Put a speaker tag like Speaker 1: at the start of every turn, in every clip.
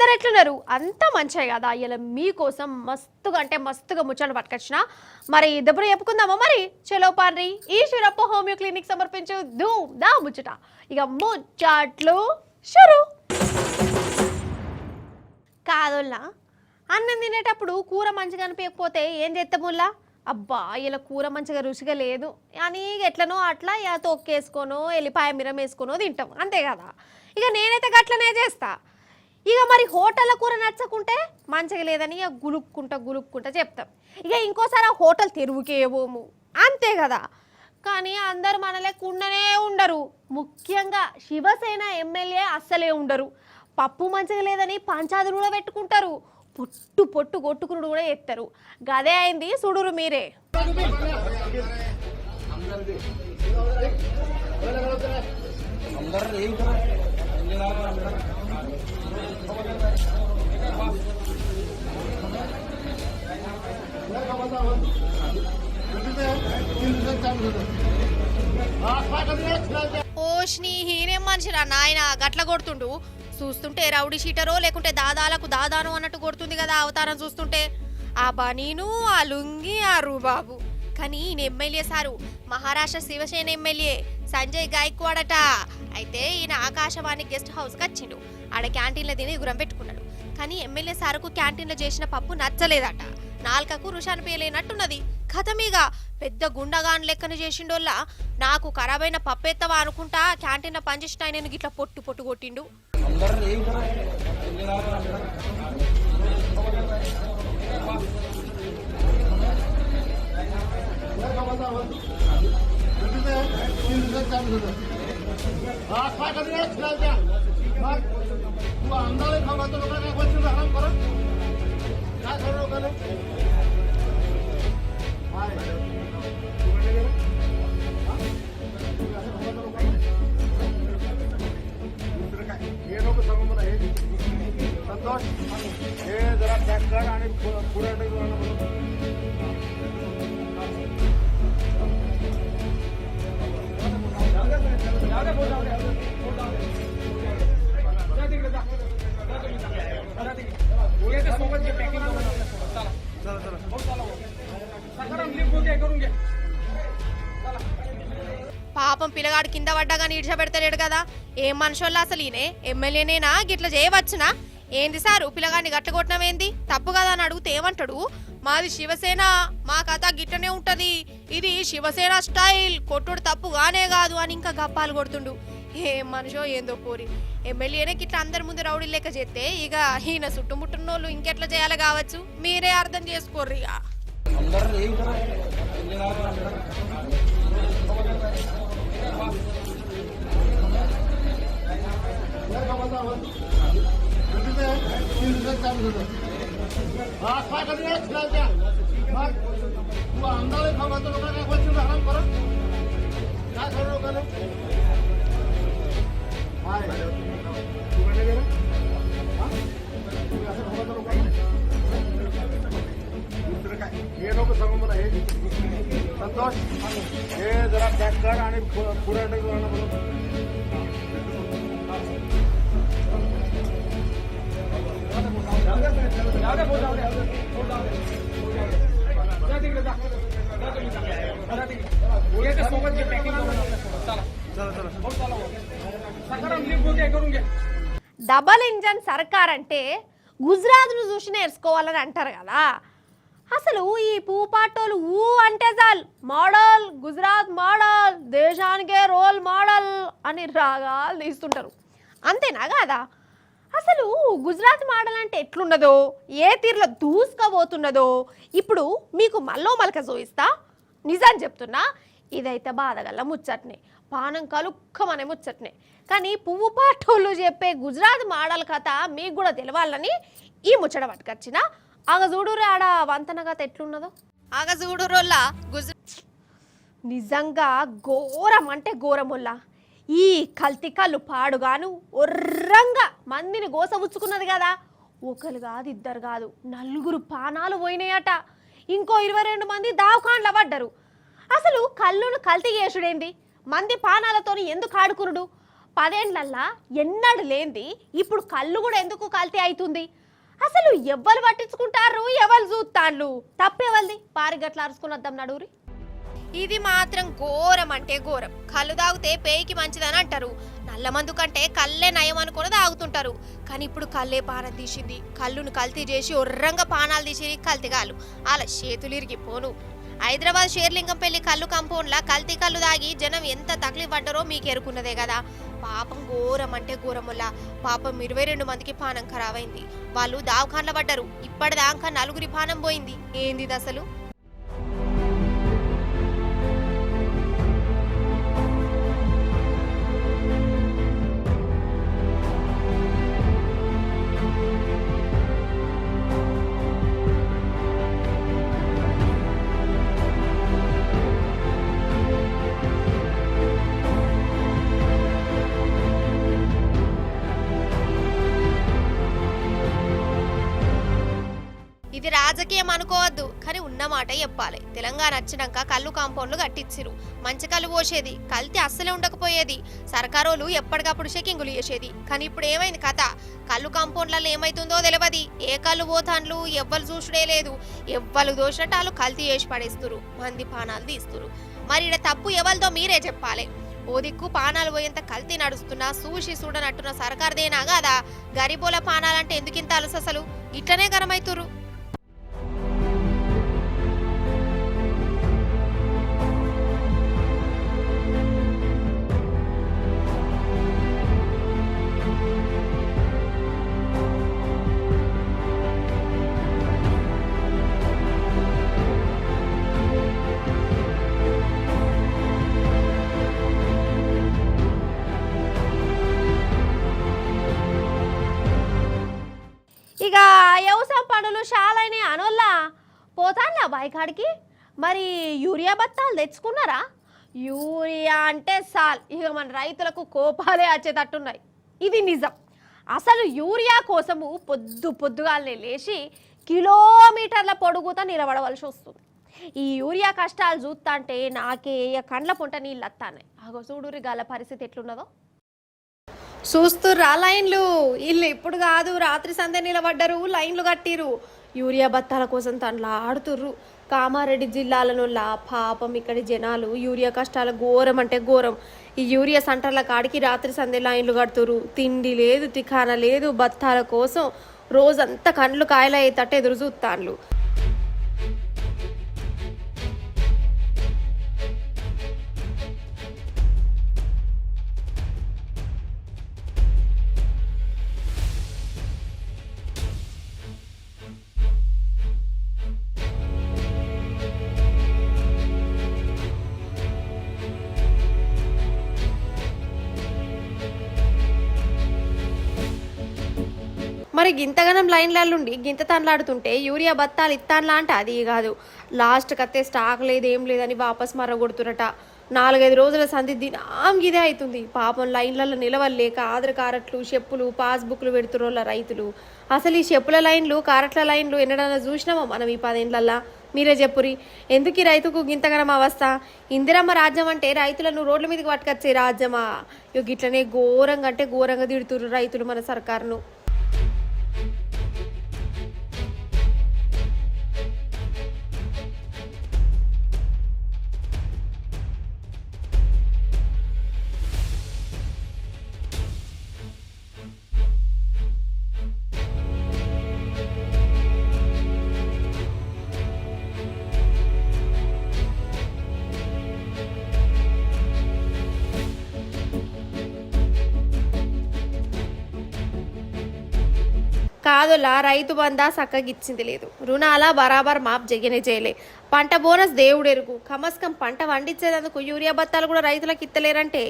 Speaker 1: అందరు ఎట్లున్నారు? అంతా మంచిగా కదా? ఇలా మీకోసం మస్తుగా అంటే మస్తుగా ముచ్చట్లు పట్టుకొచ్చిన. మరి దెబ్బలు చెప్పుకుందామా? మరి చలో పార్రి ఈ శిరప్ప హోమియో క్లినిక్ సమర్పించు ధూమ్ దా ముచ్చట. ఇక ముచ్చట్లు షురు. కాదోల్లా, అన్నం తినేటప్పుడు కూర మంచిగా అనిపించకపోతే ఏం చేస్తాముల్లా? అబ్బా ఇలా కూర మంచిగా రుచిగా లేదు అని ఎట్లనో అట్లా ఇక తొక్కేసుకోనో ఎల్లిపాయ మిరం వేసుకోనో తింటాం, అంతే కదా? ఇక నేనైతే గట్లనే చేస్తా. ఇక మరి హోటళ్ళ కూర నచ్చకుంటే మంచిగా లేదని ఇక గులుక్కుంటా చెప్తాం. ఇక ఇంకోసారి ఆ హోటల్ తెరువుకేవోము, అంతే కదా? కానీ అందరు మన లెక్క ఉండనే ఉండరు. ముఖ్యంగా శివసేన ఎమ్మెల్యే అస్సలే ఉండరు. పప్పు మంచిగా లేదని పంచాదులు కూడా పెట్టుకుంటారు, పొట్టు పొట్టు కొట్టుకురుడు కూడా ఎత్తారు. గదే అయింది చూడురు మీరే. ఓష్ని హీనేం మనిషిరా నాయన గట్ల కొడుతుండు. చూస్తుంటే రౌడీ షీటరో లేకుంటే దాదాలకు దాదాను అన్నట్టు కొడుతుంది కదా అవతారం చూస్తుంటే. ఆ బనీను, ఆ లుంగి, ఆ రూబాబు. కానీ ఈయన MLA sir Maharashtra Shiv Sena MLA Sanjay గాయక్వాడట. అయితే ఈయన ఆకాశవాణి గెస్ట్ హౌస్కి వచ్చిండు. ఆడ క్యాంటీన్లో తిని గురం పెట్టుకున్నాడు. కానీ ఎమ్మెల్యే సారుకు క్యాంటీన్లో చేసిన పప్పు నచ్చలేదట. నాలుకకు రుషాన్ని పేలేనట్టున్నది. కథమీగా పెద్ద గుండగాన్ లెక్కన చేసిండోళ్ళ నాకు ఖరాబైన పప్పెత్తవా అనుకుంటా క్యాంటీన్లో పనిచేసిన ఆయన గిట్లా పొట్టు పొట్టు కొట్టిండు. పాపం పిల్లగాడు కింద పడ్డాగాని ఈడ్చబెడతలేడు కదా. ఏం మనుషుల్లా అసలు ఈయనే ఎమ్మెల్యేనేనా? గిట్ల చేయవచ్చునా? ఏంది సారు పిల్లగాడిని గట్టగొట్టనమేంది? తప్పు కదా అని అడిగితే ఏమంటాడు? మాది శివసేన, మా కథ గిట్టనే ఉంటది, ఇది శివసేన స్టైల్, కొట్టుడు తప్పుగానే కాదు అని ఇంకా గప్పాలు కొడుతుండు. ఏం మనిషో ఏందో పోరి. ఎమ్మెల్యేనే గిట్ల అందరి ముందు రౌడీ లెక్క చేస్తే ఇక ఈయన చుట్టుముట్టున్నోళ్ళు ఇంకెట్లా చేయాలి కావచ్చు. మీరే అర్థం చేసుకోర్రు. ఇక
Speaker 2: संतोष हे जरा पॅक कर आणि पुढे
Speaker 1: డబల్ ఇంజన్ సర్కార్ అంటే గుజరాత్ను చూసి నేర్చుకోవాలని అంటారు కదా. అసలు ఈ పూపాటోలు ఊ అంటే చాలు మోడల్, గుజరాత్ మోడల్, దేశానికే రోల్ మోడల్ అని రాగాలు తీస్తుంటారు, అంతేనా కాదా? అసలు గుజరాత్ మోడల్ అంటే ఎట్లున్నదో, ఏ తీరులో దూసుకపోతున్నదో ఇప్పుడు మీకు మల్లక చూయిస్తా. నిజం చెప్తున్నా, ఇదైతే బాధగల ముచ్చట్నే, పానం కలుక్కమనే ముచ్చట్నే. కానీ పువ్వు పాటోళ్ళు చెప్పే గుజరాత్ మోడల్ కథ మీకు కూడా తెలవాలని ఈ ముచ్చట పట్టుకొచ్చిన. ఆగజూడురు ఆడ వంతన కథ ఎట్లున్నదో. ఆగజూడురోళ్ళ నిజంగా ఘోరం అంటే ఘోరముల్లా. ఈ కల్తీ కళ్ళు పాడుగాను ఒర్రంగా మందిని గోసవుచ్చుకున్నది కదా. ఒకరు కాదు, ఇద్దరు కాదు, 4 ప్రాణాలు పోయినాయట. ఇంకో 22 మంది దావకాండ్ల పడ్డరు. అసలు కళ్ళును కల్తీ చేసుడేంది? మంది పానాలతో ఎందుకు ఆడుకురుడు? 10 ఏళ్లల్లా ఎన్నడు లేంది ఇప్పుడు కళ్ళు కూడా ఎందుకు కల్తీ అవుతుంది? అసలు ఎవ్వరు పట్టించుకుంటారు, ఎవరు చూస్తాళ్ళు? తప్పేవల్ది పారిగట్ల అరుచుకుని వద్దాం నడువురి. ఇది మాత్రం ఘోరం అంటే ఘోరం. కళ్ళు తాగితే పేయికి మంచిదని అంటారు. నల్ల మందు కంటే కళ్ళే నయం అనుకుని తాగుతుంటారు. కానీ ఇప్పుడు కళ్ళే పానం తీసింది. కళ్ళును కల్తీ చేసి ఒర్రంగా పానాలు తీసి కల్తీగాలు అలా చేతులు ఇరిగిపోను. హైదరాబాద్ షేర్లింగంపల్లి కళ్ళు కంపౌండ్లా కల్తీ కళ్ళు దాగి జనం ఎంత తక్లీఫ్ పడ్డారో మీకు ఎరుకున్నదే కదా. పాపం ఘోరం అంటే ఘోరముల్లా. పాపం 22 మందికి పానం ఖరాబైంది. వాళ్ళు దావఖాన్ల పడ్డారు. ఇప్పటిదాకా 4 పానం పోయింది. ఏంది అసలు? ఇది రాజకీయం అనుకోవద్దు, కానీ ఉన్నమాట చెప్పాలి. తెలంగాణ వచ్చినాక కళ్ళు కాంపౌండ్లు కట్టించిరు. మంచి కళ్ళు పోసేది, కల్తీ అస్సలే ఉండకపోయేది. సర్కారోళ్ళు ఎప్పటికప్పుడు చెకింగులు చేసేది. కానీ ఇప్పుడు ఏమైంది కథ? కళ్ళు కాంపౌండ్లలో ఏమైతుందో తెలియదు. ఏ కళ్ళు పోతాన్లు ఎవ్వరు చూసుడే లేదు. ఎవ్వరు దోసినట్టు వాళ్ళు కల్తీ చేసి పడేస్తురు, మంది పానాలు తీస్తురు. మరి ఇక్కడ తప్పు ఎవరిదో మీరే చెప్పాలి. ఓ దిక్కు పానాలు పోయేంత కల్తీ నడుస్తున్నా చూసి చూడనట్టున్న సర్కార్దేనా కాదా? గరీబోల పానాలంటే ఎందుకింత అలస? అసలు ఇట్లనే గరమైతురు. ఇక వ్యవసాయ పనులు షాలైన అనోళ్ళ పోతాన్లా బాయికాడికి. మరి యూరియా బత్తాలు తెచ్చుకున్నారా? యూరియా అంటే సాల్ ఇక మన రైతులకు కోపాలే వచ్చేటట్టున్నాయి. ఇది నిజం. అసలు యూరియా కోసము పొద్దుగాలనే లేచి కిలోమీటర్ల పొడుగుతా నిలబడవలసి వస్తుంది. ఈ యూరియా కష్టాలు చూస్తుంటే నాకే కండ్ల పొంట నీళ్ళు వస్తాయి. అగో చూడురి గాల పరిస్థితి ఎట్లున్నదో. చూస్తుర్రా లైన్లు? వీళ్ళు ఇప్పుడు కాదు, రాత్రి సందే నిలబడ్డరు, లైన్లు కట్టిరు. యూరియా బత్తాల కోసం తనలా ఆడుతుర్రు. కామారెడ్డి జిల్లాలనోళ్ళ పాపం ఇక్కడి జనాలు యూరియా కష్టాల ఘోరం అంటే ఘోరం. ఈ యూరియా సెంటర్ల కాడికి రాత్రి సందే లైన్లు కడుతురు. తిండి లేదు, తికాన లేదు. బత్తాల కోసం రోజంతా కండ్లు కాయలయ్యేటట్టు ఎదురు చూస్తాన్లు. మరి గింతగనం లైన్లల్లుండి గింత తనలాడుతుంటే యూరియా బత్తాలు ఇత్తాన్లా అంటే అది కాదు. లాస్ట్ కత్తే స్టాక్ లేదు, ఏం లేదని వాపస్ మర్రగొడుతురట. 4-5 రోజుల సంధి దినాం గిదే అవుతుంది. పాపం లైన్లలో నిలవలేక ఆధార్ కారట్లు, చెప్పులు, పాస్బుక్లు పెడుతురోళ్ళ రైతులు. అసలు ఈ చెప్పుల లైన్లు, కారట్ల లైన్లు ఎన్నడన్నా చూసినామో మనం ఈ 10 ఏళ్లల్లా? మీరే చెప్పురి. ఎందుకు ఈ రైతుకు గింతగనం అవస్థ? ఇందిరమ్మ రాజ్యం అంటే రైతులను రోడ్ల మీదకి పట్టుకొచ్చే రాజ్యమా? ఇట్లనే ఘోరంగా అంటే ఘోరంగా తిడుతురు రైతులు మన సర్కారును. కాదులా రైతు బందా సక్కగిచ్చింది లేదు, రుణాల బరాబర్ మాప్ చేయలే, పంట బోనస్ దేవుడెరుగు. కమస్కం పంట వండించేందుకు యూరియా బత్తాలు కూడా రైతులకు ఇత్తలేరంటే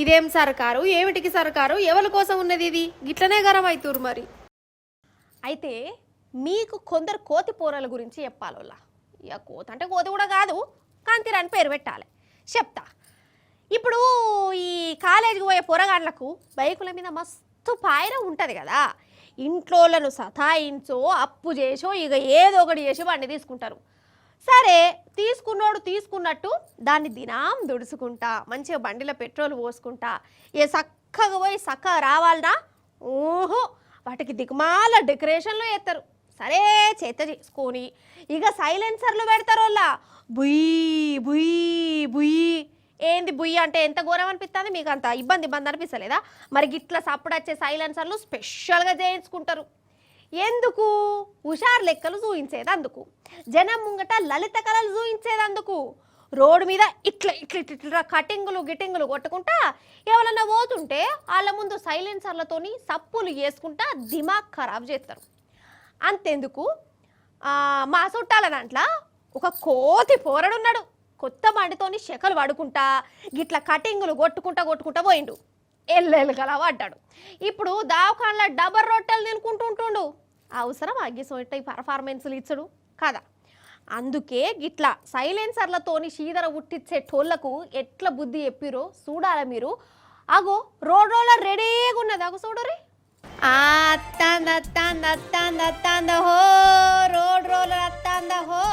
Speaker 1: ఇదేం సర్కారు? ఏమిటికి సర్కారు? ఎవరి కోసం ఉన్నది ఇది? గిట్లనే గరం అవుతురు మరి. అయితే మీకు కొందరు కోతి పోరల గురించి చెప్పాలోలా. ఇక కోత అంటే కోతి కూడా కాదు, కాంతిరాని పేరు పెట్టాలి. చెప్తా. ఇప్పుడు ఈ కాలేజీకి పోయే పొరగాళ్ళకు బైకుల మీద మస్తు పాయరం ఉంటుంది కదా. ఇంట్లోలను సతాయించో అప్పు చేసో ఇక ఏదో ఒకటి చేసి బండి తీసుకుంటారు. సరే, తీసుకున్నోడు తీసుకున్నట్టు దాన్ని దినాం దుడుచుకుంటా మంచిగా బండిలో పెట్రోల్ పోసుకుంటా ఏ చక్కగా పోయి చక్కగా రావాలరా. ఓహో, వాటికి దిగుమాల డెకరేషన్లు చేస్తారు. సరే చేత చేసుకొని ఇక సైలెన్సర్లు పెడతారు వాళ్ళ. బుయ్యి బుయ్యి బుయ్యి. ఏంది బుయ్యి అంటే ఎంత ఘోరం అనిపిస్తుంది మీకు? అంత ఇబ్బంది అనిపిస్తలేదా? మరి గిట్ల సప్పుడు వచ్చే సైలెన్సర్లు స్పెషల్గా చేయించుకుంటారు. ఎందుకు? హుషారు లెక్కలు చూయించేది అందుకు, జనం ముంగట లలిత కళలు చూయించేది అందుకు. రోడ్డు మీద ఇట్లా ఇట్లా ఇట్లా కటింగులు గిటింగులు కొట్టుకుంటా ఎవరన్నా పోతుంటే వాళ్ళ ముందు సైలెన్సర్లతోని సప్పులు వేసుకుంటా దిమాగ్ ఖరాబ్ చేస్తారు. అంతెందుకు, మా చుట్టాల దాంట్లో ఒక కోతి పోరడున్నాడు. కొత్త బండితోని శకలు పడుకుంటా గిట్ల కటింగులు కొట్టుకుంటా పోయిండు. ఎల్లెలుగలా పడ్డాడు. ఇప్పుడు దావఖాన్లో డబర్ రొట్టెలు తినుకుంటుంటుండు. అవసరం అగ్గిసోటి పర్ఫార్మెన్స్లు ఇచ్చడు కదా. అందుకే గిట్లా సైలెన్సర్లతోని శీదర ఉట్టించే టోళ్లకు ఎట్లా బుద్ధి చెప్పిరో చూడాలి మీరు. అగో రోడ్ రోలర్ రెడీగా ఉన్నది, అగో చూడరి. అత్తాంద హో, రోడ్ రోలర్ అత్తాంద హో.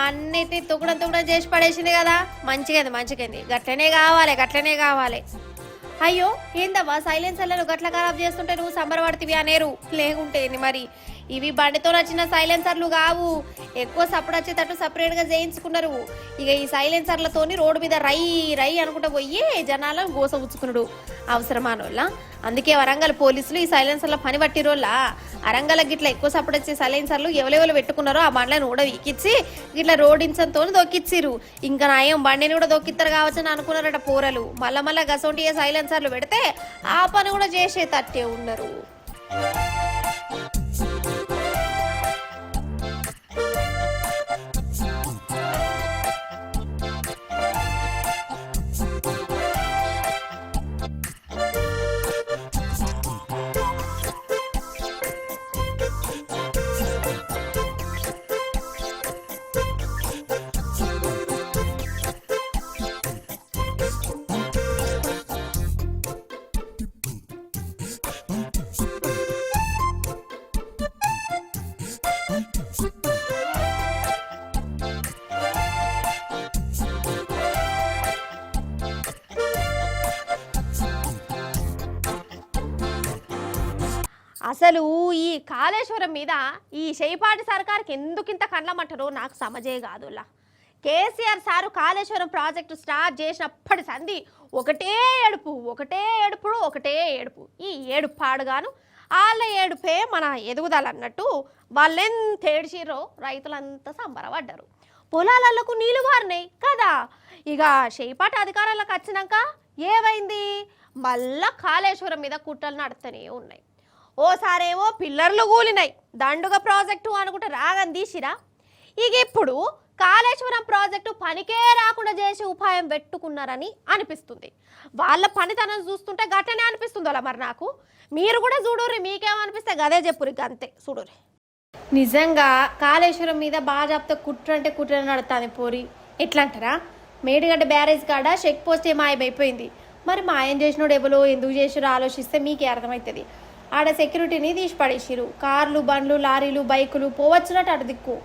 Speaker 1: అన్నిటిని తుగుడం చేసి పడేసింది కదా. మంచిగైంది. గట్లనే కావాలి. అయ్యో ఏందవ్వా సైలెన్సర్లను గట్ల ఖరాబ్ చేస్తుంటే నువ్వు సంబరపడుతుంది అనేరు. లేకుంటేంది మరి, ఇవి బండితో వచ్చిన సైలెన్సర్లు కావు. ఎక్కువ సప్పుడు వచ్చేటట్టు సపరేట్గా చేయించుకున్నారు. ఇక ఈ సైలెన్సర్లతోని రోడ్డు మీద రై అనుకుంటా పోయి జనాలను గోస ఉచ్చుకున్నాడు అవసరమానోళ్ళ. అందుకే వరంగల్ పోలీసులు ఈ సైలెన్సర్ల పని పట్టిరోళ్ళ. అరంగల్ గిట్ల ఎక్కువ సప్పుడు వచ్చే సైలెన్సర్లు ఎవరెవరు పెట్టుకున్నారో ఆ బండ్లను కూడా వీకిచ్చి గిట్ల రోడించంతో దొక్కిచ్చిరు. ఇంకా నయం బండిని కూడా దొక్కిస్తారు కావచ్చని అనుకున్నారట పోరలు. మళ్ళా గసొంటి సైలెన్సర్లు పెడితే ఆ పని కూడా చేసేటట్టే ఉన్నారు. అసలు ఈ కాళేశ్వరం మీద ఈ చేపాటి సర్కార్కి ఎందుకింత కండ్లమంటారో నాకు సమజే కాదులా. KCR sir Kaleshwaram project start చేసినప్పటి సంది ఒకటే ఏడుపు. ఈ ఏడుపు పాడుగాను వాళ్ళ ఏడుపే మన ఎదుగుదల అన్నట్టు వాళ్ళెంత ఏడిచిరో రైతులంతా సంబరపడ్డారు. పొలాలకు నీళ్లు మారినాయి కదా. ఇక చేపాటి అధికారాలకు వచ్చినాక ఏమైంది? మళ్ళా కాళేశ్వరం మీద కుట్రలు నడుస్తూనే ఉన్నాయి. ఓసారేమో పిల్లర్లు కూలినాయి, దండుగ ప్రాజెక్టు అనుకుంటే రాగం తీసిరా. ఇక ఇప్పుడు కాళేశ్వరం ప్రాజెక్టు పనికే రాకుండా చేసి ఉపాయం పెట్టుకున్నారని అనిపిస్తుంది. వాళ్ళ పనితనం చూస్తుంటే గట్టనే అనిపిస్తుంది అలా. మరి నాకు మీరు కూడా చూడుర్రి, మీకేమనిపిస్తే గదే చెప్పుర్రి, అంతే చూడుర్రి. నిజంగా కాళేశ్వరం మీద బాజాప్తో కుట్ర నడుతుంది పోరి. ఎట్లా అంటారా? మేడిగడ్డ బ్యారేజ్ కాడ చెక్ పోస్ట్ మాయమైపోయింది. మరి మాయం చేసినోడు ఎవరో ఎందుకు చేసిరో ఆలోచిస్తే మీకే అర్థమవుతుంది. ఆడ సెక్యూరిటీని తీసి పడేసిరు. కార్లు, బండ్లు, లారీలు, బైకులు పోవచ్చునట్టు అటు దిక్కు.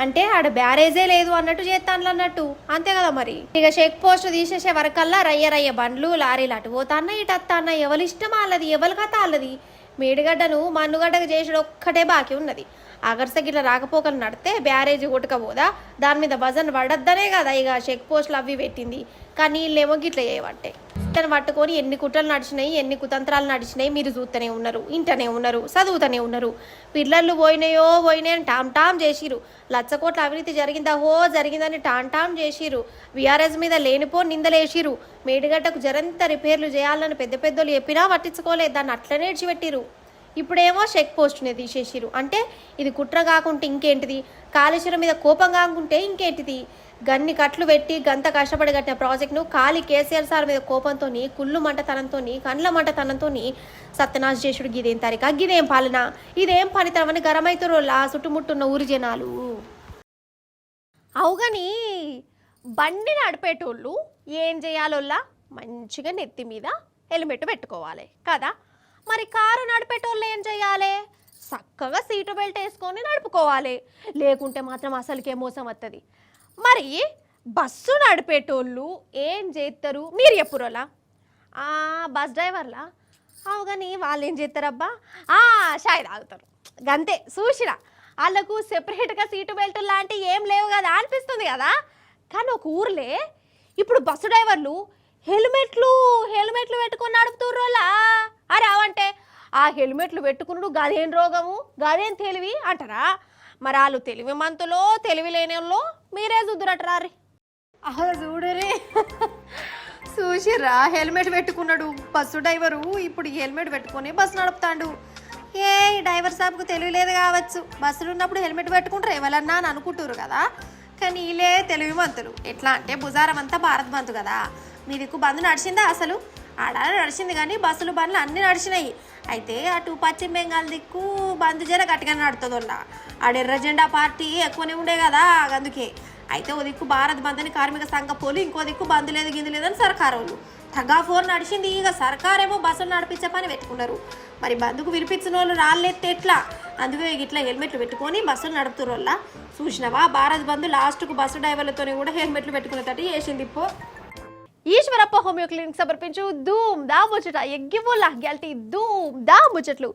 Speaker 1: అంటే ఆడ బ్యారేజే లేదు అన్నట్టు చేస్తాను అన్నట్టు, అంతే కదా మరి. ఇక చెక్ పోస్ట్ తీసేసే వరకల్లా రయ్య బండ్లు, లారీలు అటు పోతాన్నా ఇటు అత్తాన్నా. ఎవరి ఇష్టం వాళ్ళది, ఎవరి కథ వాళ్ళది. మేడిగడ్డను మన్నుగడ్డకు చేసాడు ఒక్కటే బాకీ ఉన్నది. అగర్సకి ఇట్లా రాకపోకలు నడితే బ్యారేజ్ కొట్టుకపోదా దాని మీద వజన్ పడద్దనే కదా ఇక చెక్ పోస్టులు అవి పెట్టింది. కానీ వీళ్ళేమో గిట్ల చేయబట్టే తను పట్టుకొని ఎన్ని కుట్రలు నడిచినాయి, ఎన్ని కుతంత్రాలు నడిచినాయి మీరు చూస్తూనే ఉన్నారు, ఇంటనే ఉన్నారు, చదువుతూనే ఉన్నారు. పిల్లలు పోయినాయని టామ్ టామ్ చేసిరు. 1,00,000 కోట్ల అవినీతి జరిగిందా జరిగిందని టామ్ చేసిరు. వీఆర్ఎస్ మీద లేనిపో నిందలేసిరు. మేడిగడ్డకు జరంత రిపేర్లు చేయాలని పెద్ద పెద్దోళ్ళు చెప్పినా పట్టించుకోలేదు, దాన్ని అట్లనే ఇడిచిపెట్టిరు. ఇప్పుడేమో చెక్ పోస్ట్ని తీసేసిరు. అంటే ఇది కుట్ర కాకుంటే ఇంకేంటిది, కాళేశ్వరం మీద కోపం కాకుంటే ఇంకేంటిది. గన్ని కట్లు పెట్టి గంత కష్టపడి కట్టిన ప్రాజెక్ట్ను ఖాళీ కేసీఆర్ సార్ మీద కోపంతో కుళ్ళు మంటతనంతో కండ్ల మంటతనంతో సత్యనాశ చేసుడు. గిదేం తరిక, గిదేం పాలన, ఇదేం పనితనం అని గరమైతురోళ్ళ చుట్టుముట్టున్న ఊరి జనాలు. అవుగని బండి నడిపేటోళ్ళు ఏం చేయాలోల్లా మంచిగా నెత్తి మీద హెల్మెట్ పెట్టుకోవాలి కదా. మరి కారు నడిపేటోళ్ళు ఏం చేయాలి, చక్కగా సీటు బెల్ట్ వేసుకొని నడుపుకోవాలి, లేకుంటే మాత్రం అసలుకే మోసం వస్తుంది. మరి బస్సు నడిపేటోళ్ళు ఏం చేస్తారు మీరు చెప్పురోలా? బస్ డ్రైవర్లా అవు కానీ వాళ్ళు ఏం చేస్తారబ్బా, షాయ్ తాగుతారు గంతే. చూసిరా వాళ్ళకు సెపరేట్గా సీటు బెల్ట్ లాంటివి ఏం లేవు కదా అనిపిస్తుంది కదా. కానీ ఒక ఊర్లే ఇప్పుడు బస్సు డ్రైవర్లు హెల్మెట్లు పెట్టుకొని నడుపుతుర్రోలా. అరే అవంటే ఆ హెల్మెట్లు పెట్టుకున్నాడు గదేం రోగము గదేం తెలివి అంటారా? మరి వాళ్ళు తెలివి మంతులో తెలివి లేనిలో మీరే చూద్దురట్రారి. చూడరే చూసిర్రా, హెల్మెట్ పెట్టుకున్నాడు బస్సు డ్రైవరు. ఇప్పుడు హెల్మెట్ పెట్టుకొని బస్సు నడుపుతాడు. ఏ డ్రైవర్ సాబ్కు తెలియలేదు కావచ్చు, బస్సులు ఉన్నప్పుడు హెల్మెట్ పెట్టుకుంటారు ఎవరన్నా అని అనుకుంటారు కదా. కానీ వీళ్ళే తెలివి మంతులు. ఎట్లా అంటే భుజారం అంతా భారత్ బంధు కదా. మీ దిక్కు బంధు నడిచిందా? అసలు ఆడ నడిచింది కానీ బస్సులు బండ్లు అన్నీ నడిచినాయి. అయితే అటు పశ్చిమ బెంగాల్ దిక్కు బంధు జర గట్టిగా నడుతుందోళ్ళ. ఆడ ఎర్ర జెండా పార్టీ ఎక్కువనే ఉండే కదా అందుకే. అయితే ఓ దిక్కు భారత్ బంద్ అని కార్మిక సంఘ పోలు, ఇంకో దిక్కు బంధు లేదు గిందు లేదని సర్కారు వాళ్ళు తగా ఫోర్ నడిచింది. ఇక సర్కారేమో బస్సులు నడిపించే పని పెట్టుకున్నారు. మరి బంధుకు వినిపించిన వాళ్ళు రాళ్ళెత్తే ఎట్లా? అందుకే ఇట్లా హెల్మెట్లు పెట్టుకొని బస్సులు నడుపుతున్న వల్ల చూసినవా, భారత్ బంధు లాస్ట్కు బస్సు డ్రైవర్లతోనే కూడా హెల్మెట్లు పెట్టుకునేటట్టు చేసింది. ఇప్పుడు ఈశ్వరప్ప హోమియో క్లినిక్ సమర్పించు ధూమ్ దా ముచ్చట ఎగ్గిబుల్లా గెల్టీ ధూమ్ దా ముచ్చట్లు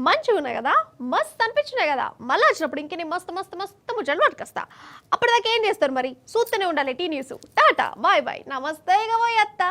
Speaker 1: మంచిగా ఉన్నాయి కదా, మస్తు అనిపించినాయి కదా. మళ్ళీ వచ్చినప్పుడు ఇంకే మస్తు మస్తు మస్తు ముచ్చట్లు పట్టుకొస్తా. అప్పటిదాకా ఏం చేస్తారు మరి? చూస్తూనే ఉండాలి టీ న్యూస్. టాటా బాయ్ బాయ్ నమస్తే. ఇక పోయి అత్త.